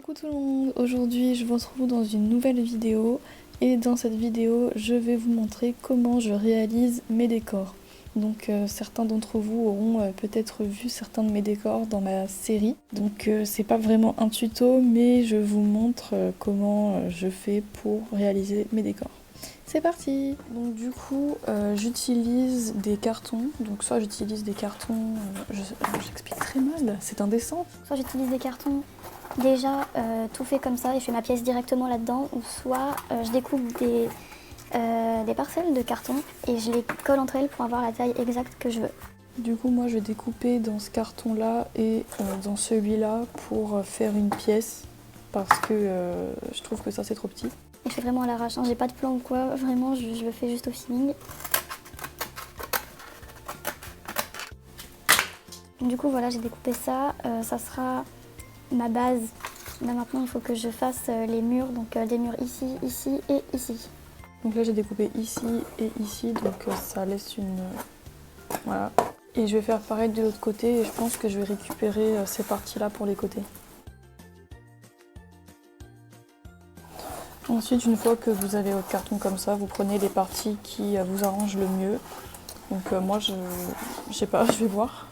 Coucou tout le monde, aujourd'hui je vous retrouve dans une nouvelle vidéo et dans cette vidéo je vais vous montrer comment je réalise mes décors. Donc certains d'entre vous auront peut-être vu certains de mes décors dans ma série. Donc c'est pas vraiment un tuto mais je vous montre comment je fais pour réaliser mes décors. C'est parti! Donc du coup j'utilise des cartons, donc soit j'utilise des cartons, j'explique très mal, c'est indécent. Soit j'utilise des cartons déjà tout fait comme ça et je fais ma pièce directement là-dedans, ou soit je découpe des parcelles de carton et je les colle entre elles pour avoir la taille exacte que je veux. Du coup moi je vais découper dans ce carton là et dans celui-là pour faire une pièce parce que je trouve que ça c'est trop petit. Et je fais vraiment à l'arrache, hein. J'ai pas de plan ou quoi, vraiment je le fais juste au feeling. Du coup voilà, j'ai découpé ça, ça sera ma base. Là maintenant il faut que je fasse les murs, donc des murs ici, ici et ici. Donc là j'ai découpé ici et ici, donc ça laisse une... voilà. Et je vais faire pareil de l'autre côté et je pense que je vais récupérer ces parties-là pour les côtés. Ensuite, une fois que vous avez votre carton comme ça, vous prenez les parties qui vous arrangent le mieux. Donc moi, je sais pas, je vais voir.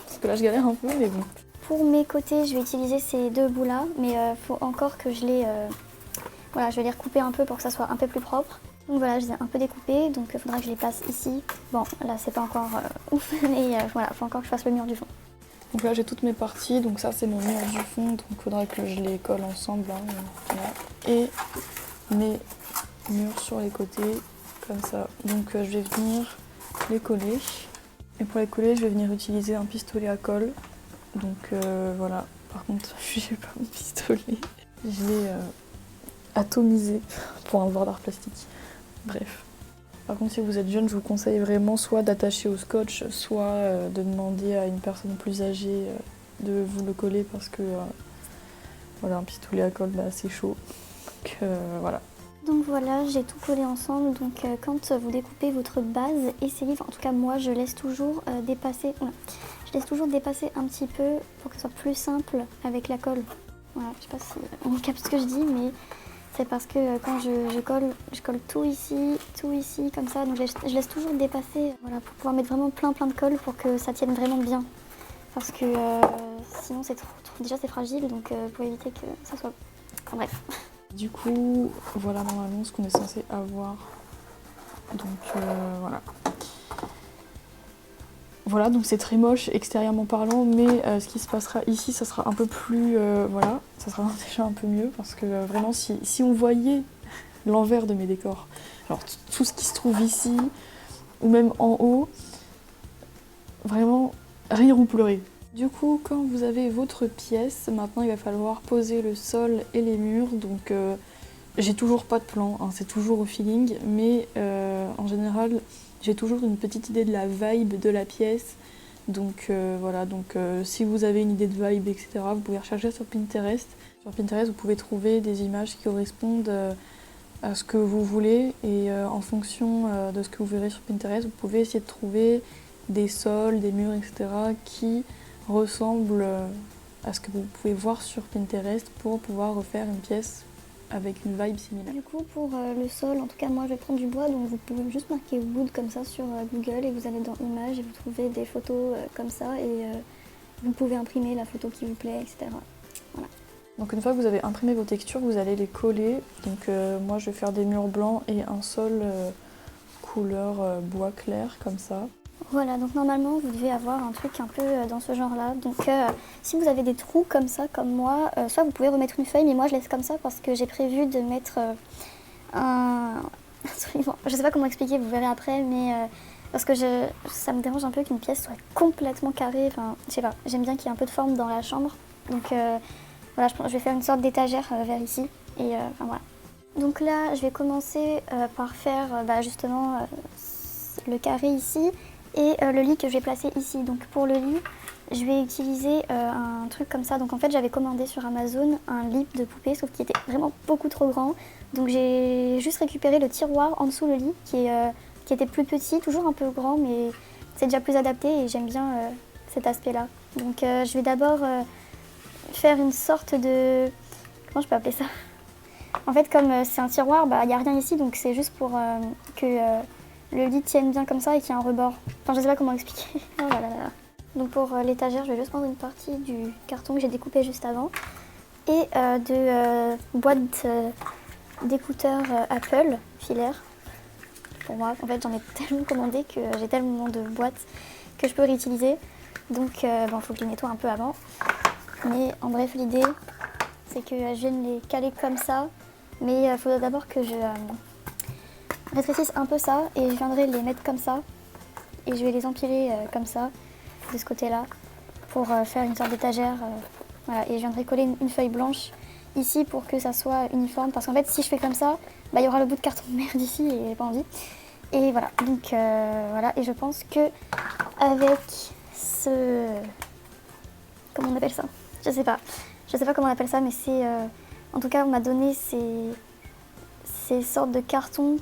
Parce que là, je galère un peu, mais bon. Pour mes côtés, je vais utiliser ces deux bouts-là, mais faut encore que je les... voilà, je vais les recouper un peu pour que ça soit un peu plus propre. Donc voilà, je les ai un peu découpés, donc il faudra que je les place ici. Bon, là, c'est pas encore ouf, mais voilà, il faut encore que je fasse le mur du fond. Donc là, j'ai toutes mes parties, donc ça, c'est mon mur du fond, donc il faudra que je les colle ensemble. Hein, voilà. Et mes murs sur les côtés, comme ça. Donc je vais venir les coller. Et pour les coller, je vais venir utiliser un pistolet à colle. Donc voilà, par contre, j'ai pas mon pistolet. Je l'ai atomisé pour un bord d'art plastique. Bref. Par contre, si vous êtes jeune, je vous conseille vraiment soit d'attacher au scotch, soit de demander à une personne plus âgée de vous le coller parce que voilà, un pistolet à colle, bah, c'est chaud. Donc voilà. Donc voilà, j'ai tout collé ensemble. Donc quand vous découpez votre base, essayez, enfin en tout cas moi je laisse toujours dépasser, je laisse toujours dépasser un petit peu pour que ce soit plus simple avec la colle. Voilà, je sais pas si on capte ce que je dis, mais c'est parce que quand je colle tout ici, comme ça. Donc je laisse toujours dépasser, voilà, pour pouvoir mettre vraiment plein de colle pour que ça tienne vraiment bien. Parce que sinon c'est déjà c'est fragile, donc pour éviter que ça soit... Enfin bref. Du coup, voilà normalement ce qu'on est censé avoir. Donc voilà. Voilà, donc c'est très moche extérieurement parlant, mais ce qui se passera ici, ça sera un peu plus... voilà, ça sera déjà un peu mieux, parce que vraiment, si on voyait l'envers de mes décors, alors tout ce qui se trouve ici, ou même en haut, vraiment, rire ou pleurer. Du coup, quand vous avez votre pièce, maintenant il va falloir poser le sol et les murs, donc j'ai toujours pas de plan, hein, c'est toujours au feeling, mais en général, j'ai toujours une petite idée de la vibe de la pièce. Donc voilà, donc si vous avez une idée de vibe, etc., vous pouvez rechercher sur Pinterest. Sur Pinterest, vous pouvez trouver des images qui correspondent à ce que vous voulez. Et en fonction de ce que vous verrez sur Pinterest, vous pouvez essayer de trouver des sols, des murs, etc., qui ressemblent à ce que vous pouvez voir sur Pinterest pour pouvoir refaire une pièce avec une vibe similaire. Du coup, pour le sol, en tout cas moi je vais prendre du bois, donc vous pouvez juste marquer wood comme ça sur Google et vous allez dans images et vous trouvez des photos comme ça et vous pouvez imprimer la photo qui vous plaît, etc. Voilà. Donc une fois que vous avez imprimé vos textures, vous allez les coller. Donc moi je vais faire des murs blancs et un sol couleur bois clair comme ça. Voilà, donc normalement vous devez avoir un truc un peu dans ce genre-là. Donc si vous avez des trous comme ça, comme moi, soit vous pouvez remettre une feuille, mais moi je laisse comme ça parce que j'ai prévu de mettre un truc. Je sais pas comment expliquer, vous verrez après, mais parce que ça me dérange un peu qu'une pièce soit complètement carrée. Enfin, je sais pas, j'aime bien qu'il y ait un peu de forme dans la chambre. Donc voilà, je vais faire une sorte d'étagère vers ici. Et enfin voilà. Donc là, je vais commencer par faire justement le carré ici. Et le lit que je vais placer ici. Donc pour le lit, je vais utiliser un truc comme ça. Donc en fait, j'avais commandé sur Amazon un lit de poupée, sauf qu'il était vraiment beaucoup trop grand. Donc j'ai juste récupéré le tiroir en dessous le lit, qui était plus petit, toujours un peu grand, mais c'est déjà plus adapté et j'aime bien cet aspect-là. Donc je vais d'abord faire une sorte de comment je peux appeler ça? En fait, comme c'est un tiroir, il n'y a rien ici, donc c'est juste pour que le lit tienne bien comme ça et qu'il y ait un rebord. Enfin, je sais pas comment expliquer. Oh là là là. Donc pour l'étagère, je vais juste prendre une partie du carton que j'ai découpé juste avant et de boîtes d'écouteurs Apple filaires. Pour moi, en fait, j'en ai tellement commandé que j'ai tellement de boîtes que je peux réutiliser. Donc, faut que je les nettoie un peu avant. Mais en bref, l'idée, c'est que je vienne les caler comme ça. Mais il faudra d'abord que je rétrécisse un peu ça et je viendrai les mettre comme ça. Et je vais les empiler comme ça, de ce côté-là, pour faire une sorte d'étagère. Voilà. Et je viendrai coller une feuille blanche ici pour que ça soit uniforme. Parce qu'en fait, si je fais comme ça, il y aura le bout de carton de merde ici et j'ai pas envie. Et voilà, donc voilà. Et je pense que avec ce... Comment on appelle ça? Je sais pas comment on appelle ça, mais c'est... en tout cas, on m'a donné ces sortes de cartons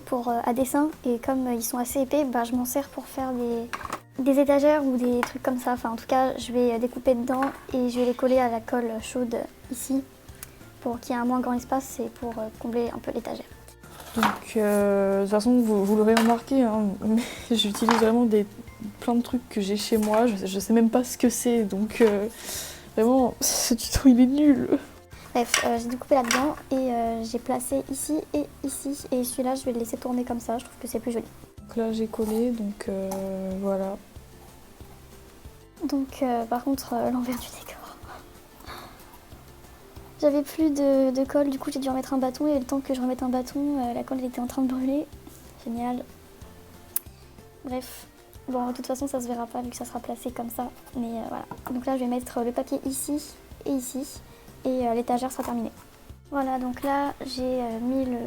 à dessin. Et comme ils sont assez épais, je m'en sers pour faire des étagères ou des trucs comme ça. Enfin, en tout cas, je vais découper dedans et je vais les coller à la colle chaude ici pour qu'il y ait un moins grand espace et pour combler un peu l'étagère. Donc, de toute façon, vous l'aurez remarqué, hein, mais j'utilise vraiment plein de trucs que j'ai chez moi. Je sais même pas ce que c'est, donc vraiment, ce tuto il est nul. Bref, j'ai découpé là-dedans et j'ai placé ici et ici. Et celui-là, je vais le laisser tourner comme ça, je trouve que c'est plus joli. Donc là, j'ai collé, donc voilà. Donc, par contre, l'envers du décor. J'avais plus de colle, du coup j'ai dû remettre un bâton et le temps que je remette un bâton, la colle elle était en train de brûler. Génial. Bref, bon de toute façon ça se verra pas vu que ça sera placé comme ça, mais voilà. Donc là je vais mettre le papier ici et l'étagère sera terminée. Voilà, donc là j'ai mis le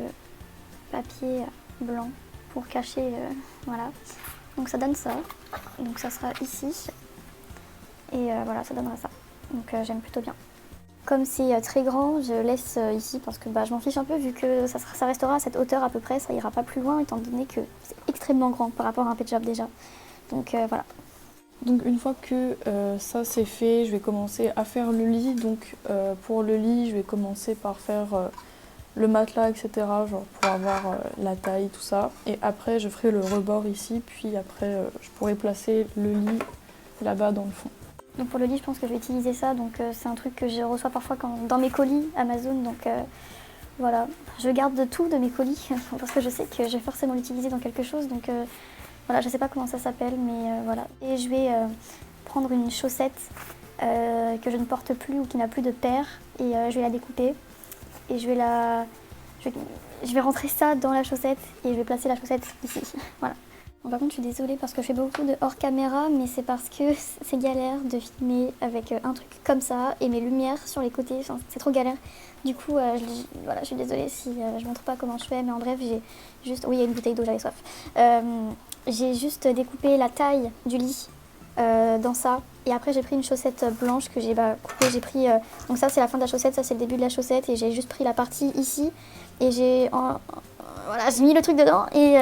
papier blanc pour cacher, voilà. Donc ça donne ça, donc ça sera ici et voilà ça donnera ça. Donc j'aime plutôt bien. Comme c'est très grand, je laisse ici parce que je m'en fiche un peu vu que ça restera à cette hauteur à peu près, ça ira pas plus loin étant donné que c'est extrêmement grand par rapport à un pet shop déjà. Donc voilà. Donc une fois que ça c'est fait, je vais commencer à faire le lit. Donc pour le lit, je vais commencer par faire le matelas, etc. Genre pour avoir la taille, tout ça. Et après, je ferai le rebord ici, puis après, je pourrai placer le lit là-bas dans le fond. Donc pour le lit, je pense que je vais utiliser ça. Donc c'est un truc que je reçois parfois dans mes colis Amazon. Donc voilà, je garde de tout de mes colis parce que je sais que je vais forcément l'utiliser dans quelque chose. Donc voilà, je sais pas comment ça s'appelle, mais voilà. Et je vais prendre une chaussette que je ne porte plus ou qui n'a plus de paire et je vais la découper et je vais rentrer ça dans la chaussette et je vais placer la chaussette ici. Voilà. Bon, par contre, je suis désolée parce que je fais beaucoup de hors caméra, mais c'est parce que c'est galère de filmer avec un truc comme ça et mes lumières sur les côtés, enfin, c'est trop galère. Du coup, voilà, je suis désolée si je montre pas comment je fais, mais en bref, j'ai juste... Oui, il y a une bouteille d'eau, j'avais soif. J'ai juste découpé la taille du lit dans ça. Et après, j'ai pris une chaussette blanche que j'ai coupée. J'ai pris... donc ça, c'est la fin de la chaussette, ça, c'est le début de la chaussette. Et j'ai juste pris la partie ici. Et voilà, j'ai mis le truc dedans et...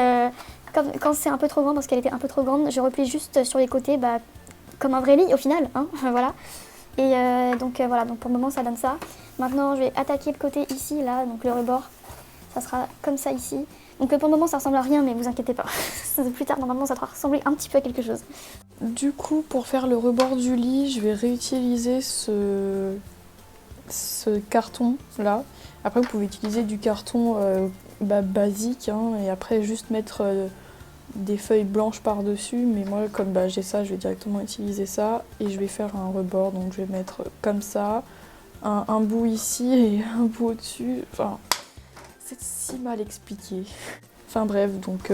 Quand c'est un peu trop grand, parce qu'elle était un peu trop grande, je replie juste sur les côtés, comme un vrai lit au final, hein, voilà. Et donc voilà, donc pour le moment ça donne ça. Maintenant je vais attaquer le côté ici, là, donc le rebord, ça sera comme ça ici. Donc pour le moment ça ressemble à rien, mais vous inquiétez pas, plus tard normalement ça doit ressembler un petit peu à quelque chose. Du coup, pour faire le rebord du lit, je vais réutiliser ce carton là. Après vous pouvez utiliser du carton basique, hein, et après juste mettre des feuilles blanches par-dessus, mais moi comme j'ai ça, je vais directement utiliser ça et je vais faire un rebord, donc je vais mettre comme ça, un bout ici et un bout au-dessus, enfin c'est si mal expliqué. Enfin bref, donc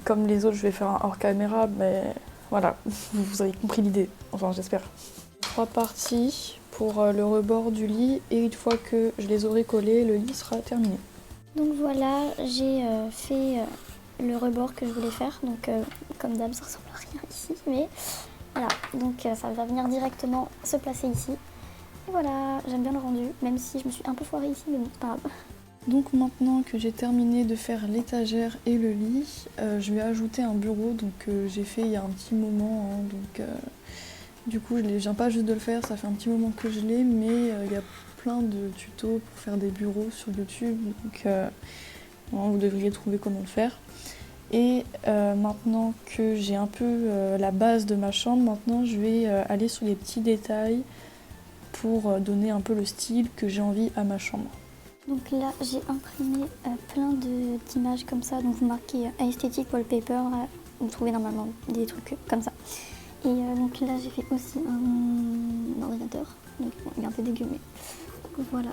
comme les autres je vais faire un hors caméra, mais voilà, vous avez compris l'idée, enfin j'espère. 3 parties pour le rebord du lit et une fois que je les aurai collés, le lit sera terminé. Donc voilà, j'ai fait le rebord que je voulais faire, donc comme d'hab ça ressemble à rien ici, mais voilà, donc ça va venir directement se placer ici. Et voilà, j'aime bien le rendu, même si je me suis un peu foirée ici, mais bon, c'est pas grave. Donc maintenant que j'ai terminé de faire l'étagère et le lit, je vais ajouter un bureau, donc j'ai fait il y a un petit moment, hein, donc du coup je viens pas juste de le faire, ça fait un petit moment que je l'ai, mais il y a plein de tutos pour faire des bureaux sur YouTube, donc vous devriez trouver comment le faire. Et maintenant que j'ai un peu la base de ma chambre, maintenant je vais aller sur les petits détails pour donner un peu le style que j'ai envie à ma chambre. Donc là, j'ai imprimé plein d'images comme ça. Donc vous marquez Aesthetic Wallpaper, vous trouvez normalement des trucs comme ça. Et donc là, j'ai fait aussi un ordinateur. Donc bon, il est un peu dégueu, mais voilà.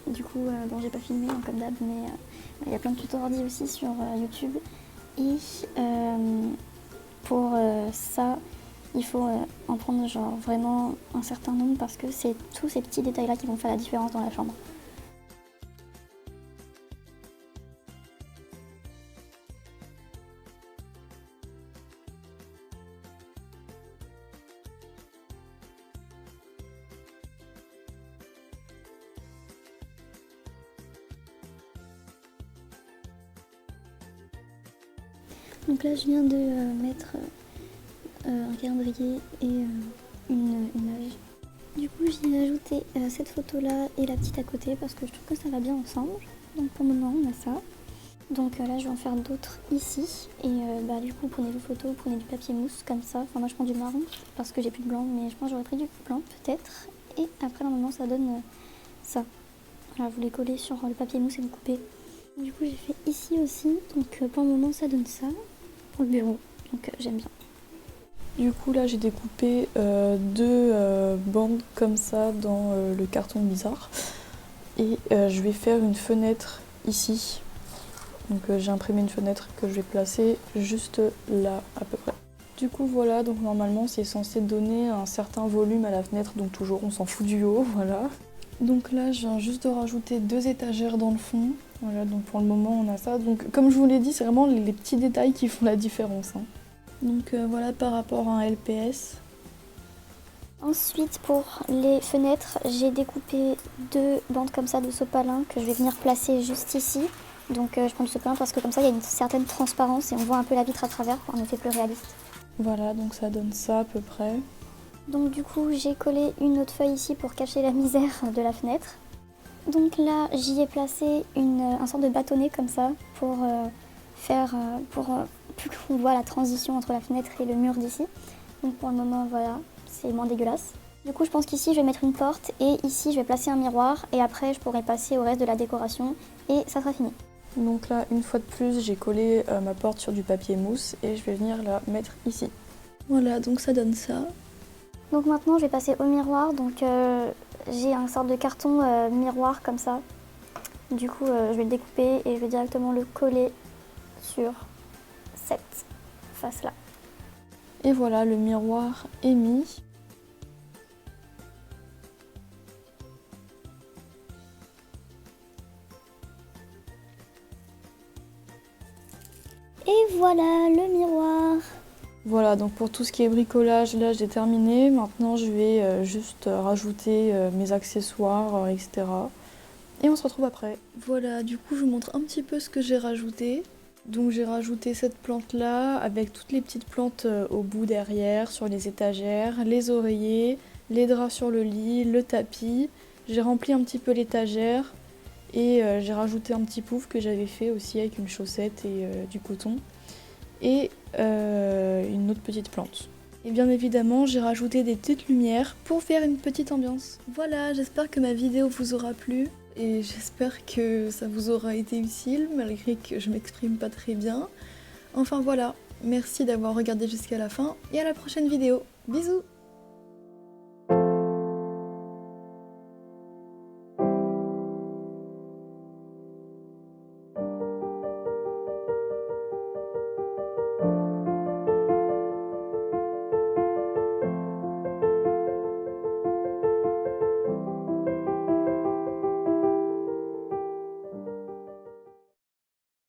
Du coup, bon, j'ai pas filmé hein, comme d'hab, mais il y a plein de tutos ordi aussi sur YouTube. Et pour ça, il faut en prendre genre vraiment un certain nombre parce que c'est tous ces petits détails-là qui vont faire la différence dans la chambre. Donc là, je viens de mettre un calendrier et une image. Du coup, j'y ai ajouté cette photo-là et la petite à côté parce que je trouve que ça va bien ensemble. Donc pour le moment, on a ça. Donc là, je vais en faire d'autres ici. Et du coup, prenez vos photos, prenez du papier mousse comme ça. Enfin, moi, je prends du marron parce que j'ai plus de blanc, mais je pense que j'aurais pris du blanc peut-être. Et après, normalement, ça donne ça. Voilà, vous les collez sur le papier mousse et vous coupez. Du coup, j'ai fait ici aussi. Donc pour le moment, ça donne ça. Pour le bureau, donc j'aime bien. Du coup là j'ai découpé deux bandes comme ça dans le carton bizarre et je vais faire une fenêtre ici. Donc j'ai imprimé une fenêtre que je vais placer juste là à peu près. Du coup voilà, donc normalement c'est censé donner un certain volume à la fenêtre, donc toujours on s'en fout du haut, voilà. Donc là je viens juste de rajouter 2 étagères dans le fond. Voilà, donc pour le moment on a ça. Donc comme je vous l'ai dit, c'est vraiment les petits détails qui font la différence. Hein. Donc voilà par rapport à un LPS. Ensuite pour les fenêtres, j'ai découpé 2 bandes comme ça de sopalin que je vais venir placer juste ici. Donc je prends du sopalin parce que comme ça il y a une certaine transparence et on voit un peu la vitre à travers pour un effet plus réaliste. Voilà, donc ça donne ça à peu près. Donc du coup j'ai collé une autre feuille ici pour cacher la misère de la fenêtre. Donc là j'y ai placé un sorte de bâtonnet comme ça pour plus qu'on voit la transition entre la fenêtre et le mur d'ici. Donc pour le moment voilà, c'est moins dégueulasse. Du coup je pense qu'ici je vais mettre une porte et ici je vais placer un miroir et après je pourrai passer au reste de la décoration et ça sera fini. Donc là une fois de plus j'ai collé ma porte sur du papier mousse et je vais venir la mettre ici. Voilà, donc ça donne ça. Donc maintenant je vais passer au miroir, donc j'ai un sorte de carton miroir comme ça. Du coup je vais le découper et je vais directement le coller sur cette face là. Et voilà, le miroir est mis. Et voilà le miroir. Voilà, donc pour tout ce qui est bricolage, là j'ai terminé. Maintenant je vais juste rajouter mes accessoires, etc. Et on se retrouve après. Voilà, du coup je vous montre un petit peu ce que j'ai rajouté. Donc j'ai rajouté cette plante là avec toutes les petites plantes au bout derrière, sur les étagères, les oreillers, les draps sur le lit, le tapis. J'ai rempli un petit peu l'étagère et j'ai rajouté un petit pouf que j'avais fait aussi avec une chaussette et du coton. Et une autre petite plante. Et bien évidemment, j'ai rajouté des petites lumières pour faire une petite ambiance. Voilà, j'espère que ma vidéo vous aura plu et j'espère que ça vous aura été utile malgré que je m'exprime pas très bien. Enfin voilà, merci d'avoir regardé jusqu'à la fin et à la prochaine vidéo. Bisous!